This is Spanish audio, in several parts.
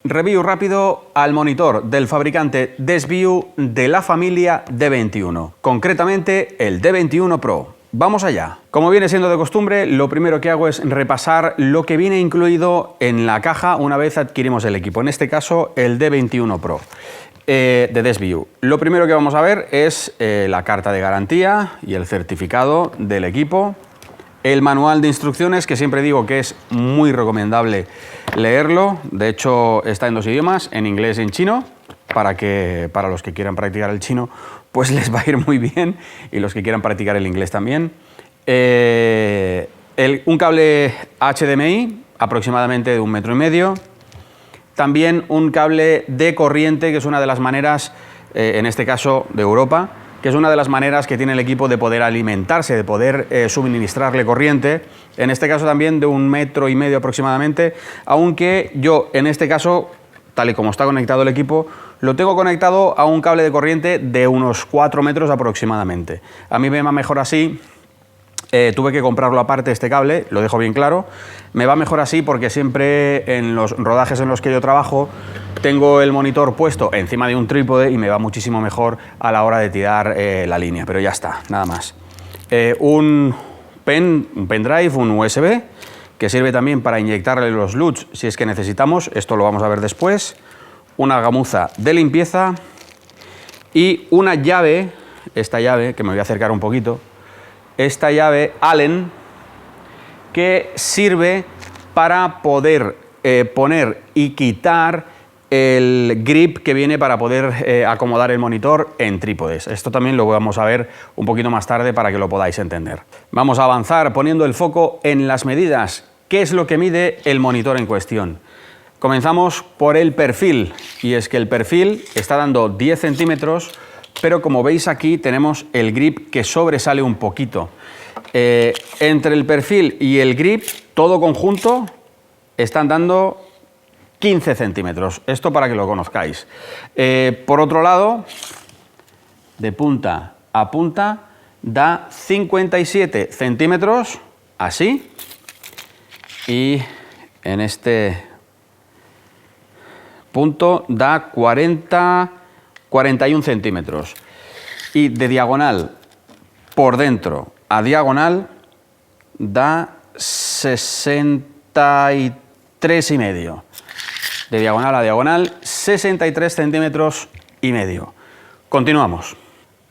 Review rápido al monitor del fabricante Desview de la familia D21, concretamente el D21 Pro. Vamos allá. Como viene siendo de costumbre, lo primero que hago es repasar lo que viene incluido en la caja una vez adquirimos el equipo, en este caso el D21 Pro de Desview. Lo primero que vamos a ver es la carta de garantía y el certificado del equipo. El manual de instrucciones, que siempre digo que es muy recomendable leerlo. De hecho, está en 2 idiomas, en inglés y en chino, para los que quieran practicar el chino, pues les va a ir muy bien, y los que quieran practicar el inglés también. Un cable HDMI, aproximadamente de 1,5 metros. También un cable de corriente, que es una de las maneras, en este caso de Europa, que es una de las maneras que tiene el equipo de poder alimentarse, de poder suministrarle corriente, en este caso también de 1,5 metros aproximadamente, aunque yo en este caso, tal y como está conectado el equipo, lo tengo conectado a un cable de corriente de unos 4 metros aproximadamente. A mí me va mejor así. Tuve que comprarlo aparte este cable, lo dejo bien claro. Me va mejor así porque siempre en los rodajes en los que yo trabajo tengo el monitor puesto encima de un trípode y me va muchísimo mejor a la hora de tirar la línea, pero ya está, nada más. Un pendrive, un USB, que sirve también para inyectarle los LUTs si es que necesitamos, esto lo vamos a ver después. Una gamuza de limpieza y una llave, esta llave, que me voy a acercar un poquito, esta llave Allen, que sirve para poder poner y quitar el grip que viene para poder acomodar el monitor en trípodes. Esto también lo vamos a ver un poquito más tarde para que lo podáis entender. Vamos a avanzar poniendo el foco en las medidas. ¿Qué es lo que mide el monitor en cuestión? Comenzamos por el perfil, y es que el perfil está dando 10 centímetros, pero como veis aquí tenemos el grip que sobresale un poquito. Entre el perfil y el grip, todo conjunto, están dando 15 centímetros. Esto para que lo conozcáis. Por otro lado, de punta a punta, da 57 centímetros, así. Y en este punto da 41 centímetros. Y de diagonal por dentro a diagonal da 63,5. De diagonal a diagonal, 63 centímetros y medio. Continuamos.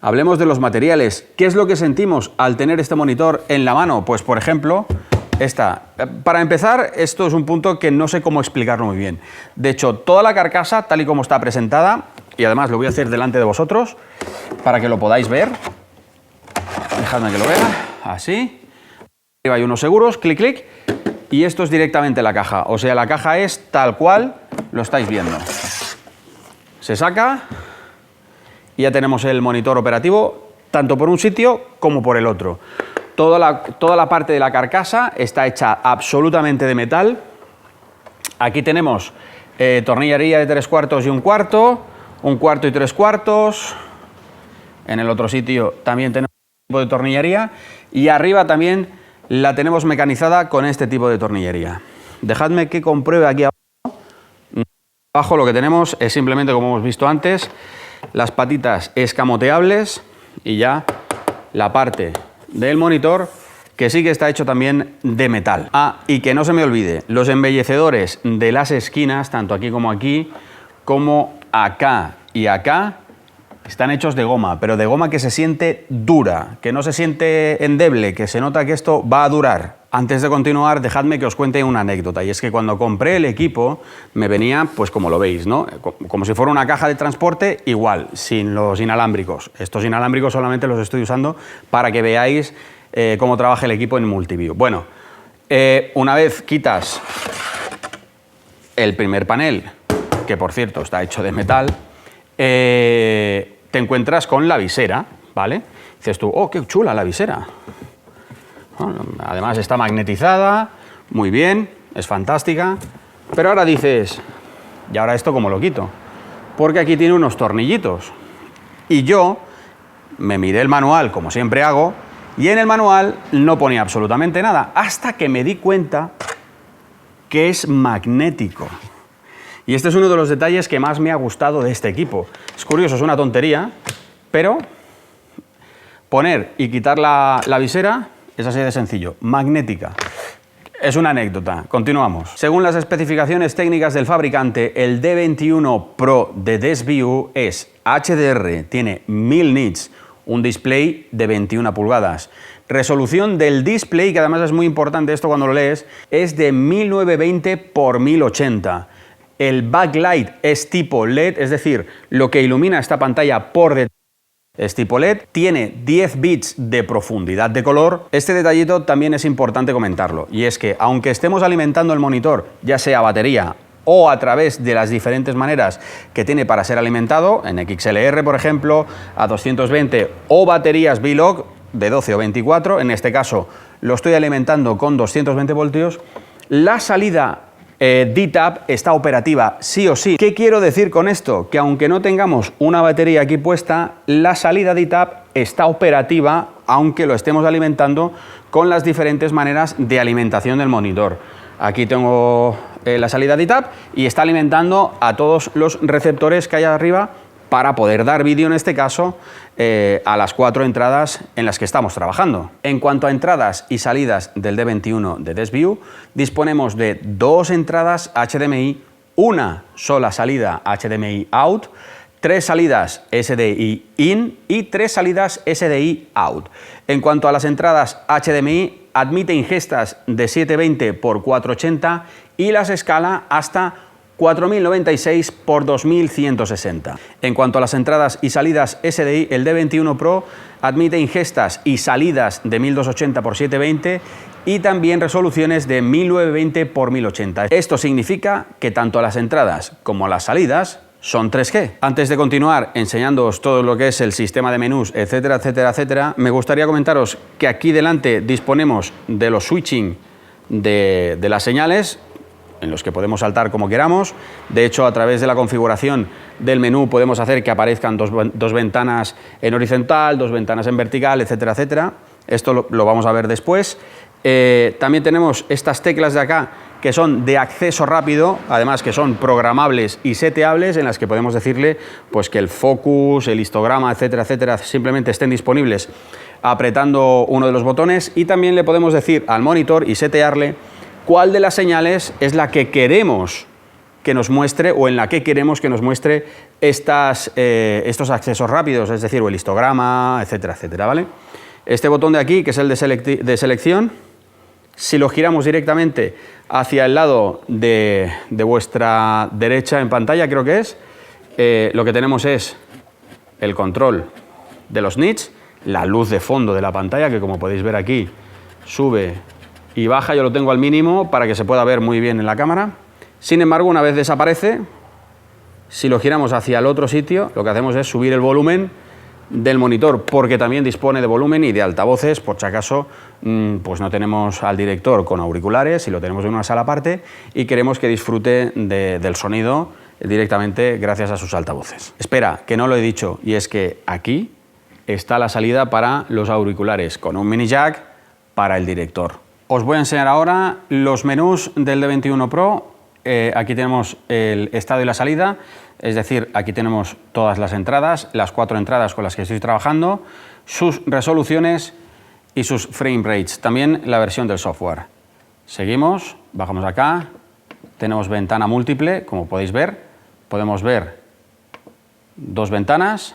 Hablemos de los materiales. ¿Qué es lo que sentimos al tener este monitor en la mano? Pues, por ejemplo, para empezar, esto es un punto que no sé cómo explicarlo muy bien. De hecho, toda la carcasa, tal y como está presentada, y además lo voy a hacer delante de vosotros, para que lo podáis ver. Dejadme que lo vea, así. Arriba hay unos seguros, clic, clic, y esto es directamente la caja. O sea, la caja es tal cual lo estáis viendo. Se saca y ya tenemos el monitor operativo, tanto por un sitio como por el otro. Toda la parte de la carcasa está hecha absolutamente de metal. Aquí tenemos tornillería de 3/4 y 1/4, 1/4 y 3/4. En el otro sitio también tenemos este tipo de tornillería, y arriba también la tenemos mecanizada con este tipo de tornillería. Dejadme que compruebe aquí abajo. Abajo lo que tenemos es simplemente, como hemos visto antes, las patitas escamoteables y ya la parte del monitor, que sí que está hecho también de metal. Y que no se me olvide, los embellecedores de las esquinas, tanto aquí, como acá y acá, están hechos de goma, pero de goma que se siente dura, que no se siente endeble, que se nota que esto va a durar. Antes de continuar, dejadme que os cuente una anécdota, y es que cuando compré el equipo me venía, pues como lo veis, ¿no? Como si fuera una caja de transporte, igual, sin los inalámbricos. Estos inalámbricos solamente los estoy usando para que veáis cómo trabaja el equipo en Multiview. Bueno, una vez quitas el primer panel, que por cierto está hecho de metal, te encuentras con la visera, ¿vale? Dices tú, oh, qué chula la visera. Bueno, además está magnetizada, muy bien, es fantástica. Pero ahora dices, ¿y ahora esto cómo lo quito? Porque aquí tiene unos tornillitos. Y yo me miré el manual, como siempre hago, y en el manual no ponía absolutamente nada, hasta que me di cuenta que es magnético. Y este es uno de los detalles que más me ha gustado de este equipo. Es curioso, es una tontería, pero poner y quitar la visera es así de sencillo, magnética. Es una anécdota. Continuamos. Según las especificaciones técnicas del fabricante, el D21 Pro de Desview es HDR, tiene 1000 nits, un display de 21 pulgadas. Resolución del display, que además es muy importante esto cuando lo lees, es de 1920 x 1080. El backlight es tipo LED, es decir, lo que ilumina esta pantalla por detrás es tipo LED, tiene 10 bits de profundidad de color. Este detallito también es importante comentarlo, y es que aunque estemos alimentando el monitor, ya sea a batería o a través de las diferentes maneras que tiene para ser alimentado, en XLR por ejemplo, a 220 o baterías V-Log de 12 o 24, en este caso lo estoy alimentando con 220 voltios, la salida D-Tab está operativa sí o sí. ¿Qué quiero decir con esto? Que aunque no tengamos una batería aquí puesta, la salida D-Tab está operativa aunque lo estemos alimentando con las diferentes maneras de alimentación del monitor. Aquí tengo la salida D-Tab y está alimentando a todos los receptores que hay arriba para poder dar vídeo, en este caso, a las 4 entradas en las que estamos trabajando. En cuanto a entradas y salidas del D21 de Desview, disponemos de 2 entradas HDMI, una sola salida HDMI out, 3 salidas SDI in y 3 salidas SDI out. En cuanto a las entradas HDMI, admite ingestas de 720 x 480 y las escala hasta 4096 x 2160. En cuanto a las entradas y salidas SDI, el D21 Pro admite ingestas y salidas de 1280 x 720 y también resoluciones de 1920 x 1080. Esto significa que tanto las entradas como las salidas son 3G. Antes de continuar enseñándoos todo lo que es el sistema de menús, etcétera, etcétera, etcétera, me gustaría comentaros que aquí delante disponemos de los switching de las señales, en los que podemos saltar como queramos. De hecho, a través de la configuración del menú podemos hacer que aparezcan dos ventanas en horizontal, 2 ventanas en vertical, etcétera, etcétera. Esto lo vamos a ver después. También tenemos estas teclas de acá que son de acceso rápido, además que son programables y seteables, en las que podemos decirle pues, que el focus, el histograma, etcétera, etcétera, simplemente estén disponibles apretando uno de los botones, y también le podemos decir al monitor y setearle cuál de las señales es la que queremos que nos muestre o en la que queremos que nos muestre estos accesos rápidos, es decir, o el histograma, etcétera, etcétera, ¿vale? Este botón de aquí, que es el de selección, si lo giramos directamente hacia el lado de vuestra derecha en pantalla, creo que es, lo que tenemos es el control de los nits, la luz de fondo de la pantalla, que como podéis ver aquí, sube y baja. Yo lo tengo al mínimo para que se pueda ver muy bien en la cámara. Sin embargo, una vez desaparece, si lo giramos hacia el otro sitio, lo que hacemos es subir el volumen del monitor, porque también dispone de volumen y de altavoces, por si acaso pues no tenemos al director con auriculares y lo tenemos en una sala aparte y queremos que disfrute del sonido directamente gracias a sus altavoces. Espera, que no lo he dicho, y es que aquí está la salida para los auriculares con un mini jack para el director. Os voy a enseñar ahora los menús del D21 Pro. Aquí tenemos el estado y la salida, es decir, aquí tenemos todas las entradas, las 4 entradas con las que estoy trabajando, sus resoluciones y sus frame rates, también la versión del software. Seguimos, bajamos acá, tenemos ventana múltiple, como podéis ver, podemos ver 2 ventanas,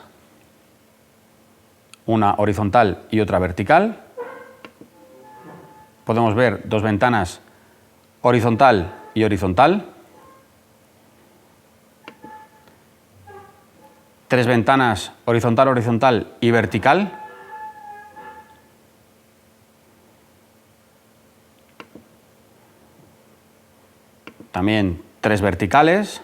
una horizontal y otra vertical. Podemos ver 2 ventanas horizontal y horizontal, 3 ventanas horizontal, horizontal y vertical, también 3 verticales,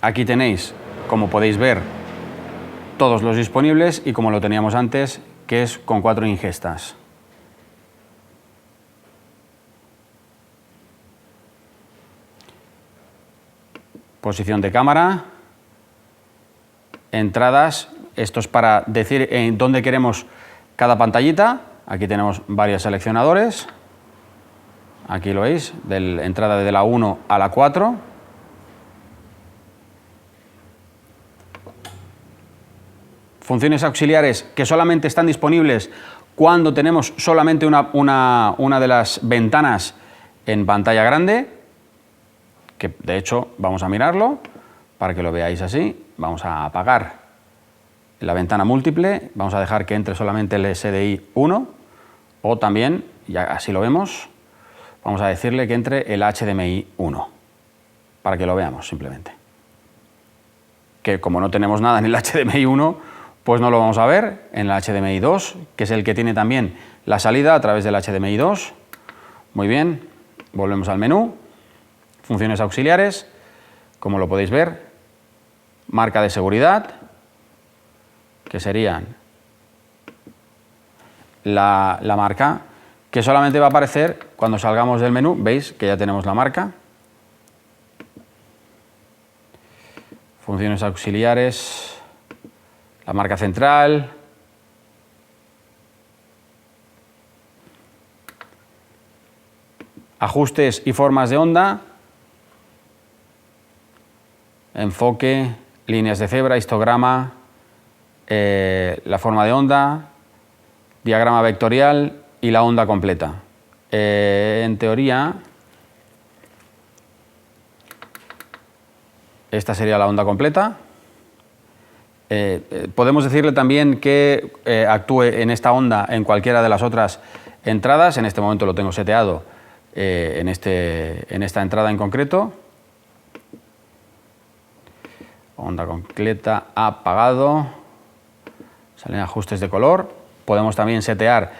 aquí tenéis, como podéis ver, todos los disponibles y como lo teníamos antes, que es con 4 ingestas. Posición de cámara, entradas, esto es para decir en dónde queremos cada pantallita. Aquí tenemos varios seleccionadores, aquí lo veis, de la entrada de la 1 a la 4. Funciones auxiliares que solamente están disponibles cuando tenemos solamente una de las ventanas en pantalla grande, que de hecho vamos a mirarlo para que lo veáis así. Vamos a apagar la ventana múltiple, vamos a dejar que entre solamente el SDI 1, o también, ya así lo vemos, vamos a decirle que entre el HDMI 1, para que lo veamos simplemente. Que como no tenemos nada en el HDMI 1, pues no lo vamos a ver. En el HDMI 2, que es el que tiene también la salida a través del HDMI 2. Muy bien, volvemos al menú, funciones auxiliares, como lo podéis ver, marca de seguridad, que serían la marca, que solamente va a aparecer cuando salgamos del menú. Veis que ya tenemos la marca. Funciones auxiliares, la marca central, ajustes y formas de onda, enfoque, líneas de cebra, histograma, la forma de onda, diagrama vectorial y la onda completa. En teoría, esta sería la onda completa. Podemos decirle también que actúe en esta onda en cualquiera de las otras entradas. En este momento lo tengo seteado en esta entrada en concreto. Onda completa, apagado. Salen ajustes de color. Podemos también setear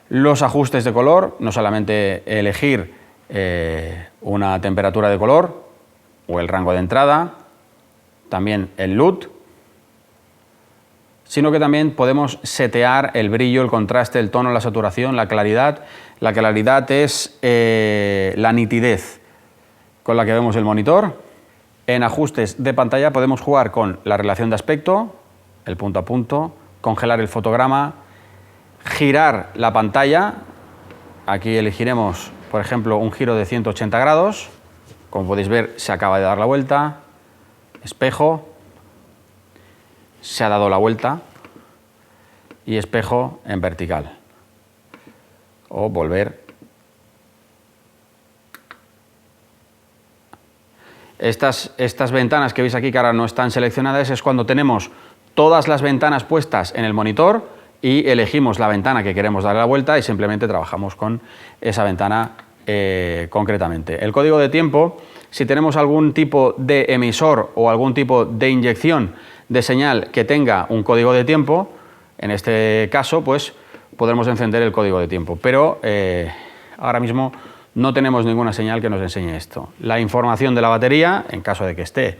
los ajustes de color, no solamente elegir una temperatura de color o el rango de entrada, también el LUT, sino que también podemos setear el brillo, el contraste, el tono, la saturación, la claridad. La claridad es la nitidez con la que vemos el monitor. En ajustes de pantalla podemos jugar con la relación de aspecto, el punto a punto, congelar el fotograma, girar la pantalla. Aquí elegiremos, por ejemplo, un giro de 180 grados. Como podéis ver, se acaba de dar la vuelta. Espejo. Se ha dado la vuelta, y espejo en vertical, o volver. Estas ventanas que veis aquí que ahora no están seleccionadas es cuando tenemos todas las ventanas puestas en el monitor y elegimos la ventana que queremos darle la vuelta y simplemente trabajamos con esa ventana concretamente. El código de tiempo, si tenemos algún tipo de emisor o algún tipo de inyección de señal que tenga un código de tiempo, en este caso pues podremos encender el código de tiempo, pero ahora mismo no tenemos ninguna señal que nos enseñe esto. La información de la batería, en caso de que esté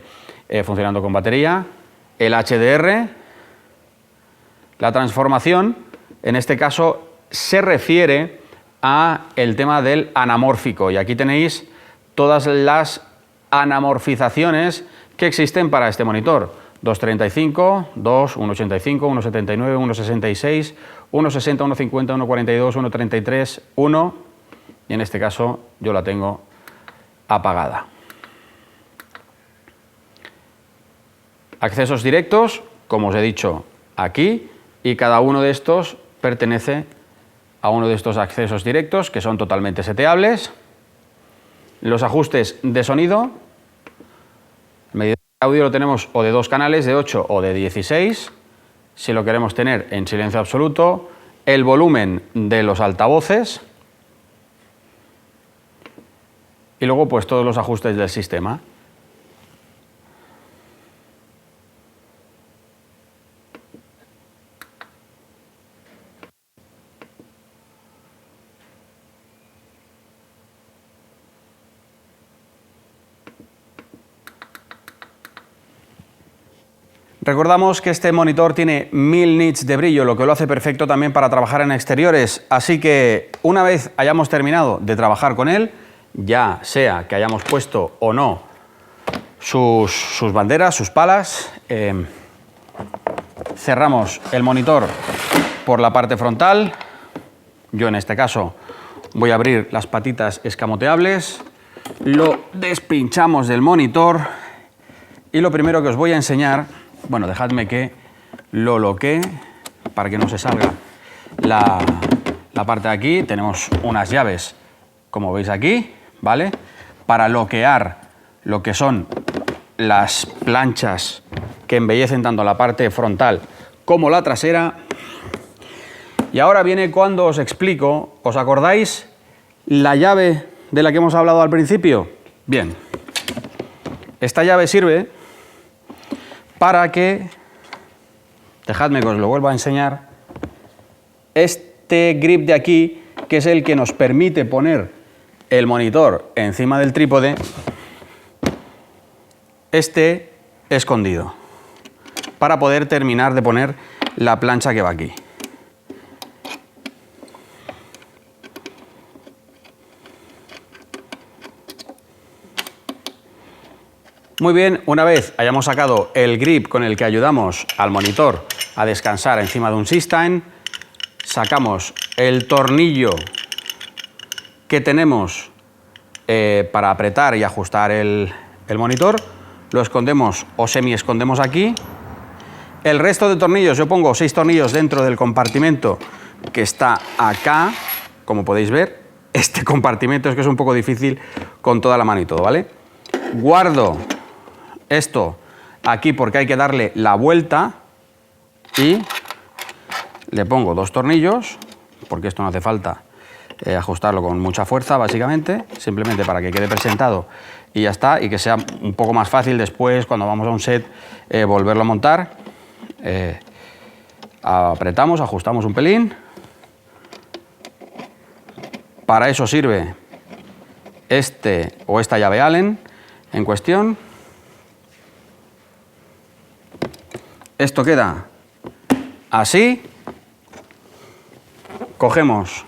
funcionando con batería, el HDR, la transformación, en este caso se refiere a el tema del anamórfico, y aquí tenéis todas las anamorfizaciones que existen para este monitor. 235, 2, 185, 179, 166, 160, 150, 142, 133, 1, y en este caso yo la tengo apagada. Accesos directos, como os he dicho, aquí, y cada uno de estos pertenece a uno de estos accesos directos que son totalmente seteables. Los ajustes de sonido, el medidor de audio lo tenemos o de 2 canales, de 8 o de 16, si lo queremos tener en silencio absoluto. El volumen de los altavoces y luego pues todos los ajustes del sistema. Recordamos que este monitor tiene 1000 nits de brillo, lo que lo hace perfecto también para trabajar en exteriores, así que una vez hayamos terminado de trabajar con él, ya sea que hayamos puesto o no sus banderas, sus palas, cerramos el monitor por la parte frontal. Yo en este caso Voy a abrir las patitas escamoteables, lo despinchamos del monitor y lo primero que os voy a enseñar, bueno, dejadme que lo loquee para que no se salga la parte de aquí. Tenemos unas llaves, como veis aquí, ¿vale? Para bloquear lo que son las planchas que embellecen tanto la parte frontal como la trasera. Y ahora viene cuando os explico, ¿os acordáis la llave de la que hemos hablado al principio? Bien, esta llave sirve para que, dejadme que os lo vuelva a enseñar, este grip de aquí, que es el que nos permite poner el monitor encima del trípode, esté escondido, para poder terminar de poner la plancha que va aquí. Muy bien, una vez hayamos sacado el grip con el que ayudamos al monitor a descansar encima de un SysTime, sacamos el tornillo que tenemos para apretar y ajustar el monitor, lo escondemos o semi escondemos aquí. El resto de tornillos, yo pongo 6 tornillos dentro del compartimento que está acá, como podéis ver. Este compartimento es que es un poco difícil con toda la mano y todo, ¿vale? Guardo esto aquí porque hay que darle la vuelta y le pongo 2 tornillos, porque esto no hace falta ajustarlo con mucha fuerza, básicamente, simplemente para que quede presentado y ya está, y que sea un poco más fácil después, cuando vamos a un set, volverlo a montar. Apretamos, ajustamos un pelín. Para eso sirve este o esta llave Allen en cuestión. Esto queda así. Cogemos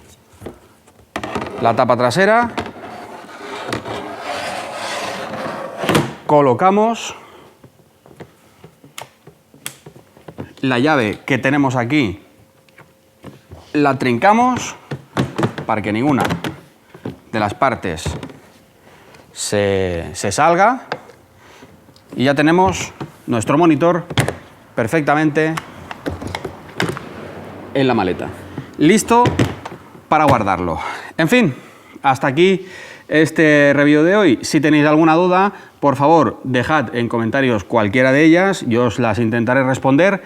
la tapa trasera, colocamos la llave que tenemos aquí, la trincamos para que ninguna de las partes se salga y ya tenemos nuestro monitor perfectamente en la maleta, listo para guardarlo. En fin, hasta aquí este review de hoy. Si tenéis alguna duda, por favor, dejad en comentarios cualquiera de ellas, yo os las intentaré responder.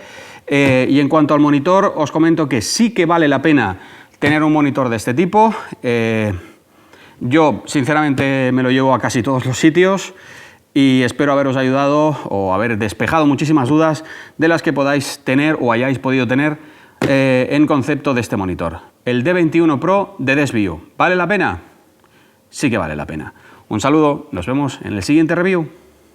Y en cuanto al monitor, os comento que sí que vale la pena tener un monitor de este tipo. Yo, sinceramente, me lo llevo a casi todos los sitios y espero haberos ayudado o haber despejado muchísimas dudas de las que podáis tener o hayáis podido tener en concepto de este monitor. El D21 Pro de Desview. ¿Vale la pena? Sí que vale la pena. Un saludo, nos vemos en el siguiente review.